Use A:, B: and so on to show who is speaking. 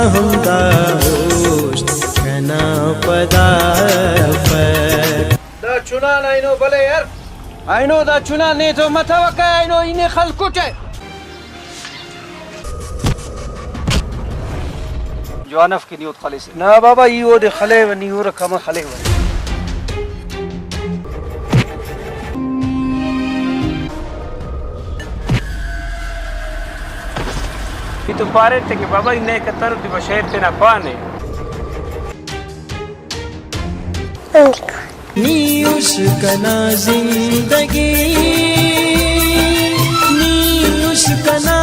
A: همدا اوس کنا پدا فر
B: دا چونان اینو بله یار اینو دا چونان نه تو متوقع اینو اینه خلکوټه جوانف کې نیوت خالص نه بابا یو د خله و نیو رقم خله و ये तो पारे थे कि बाबा इन्हें कतर दी बशेर थे ना पाने
A: نیوش کنا زندگی نیوش کنا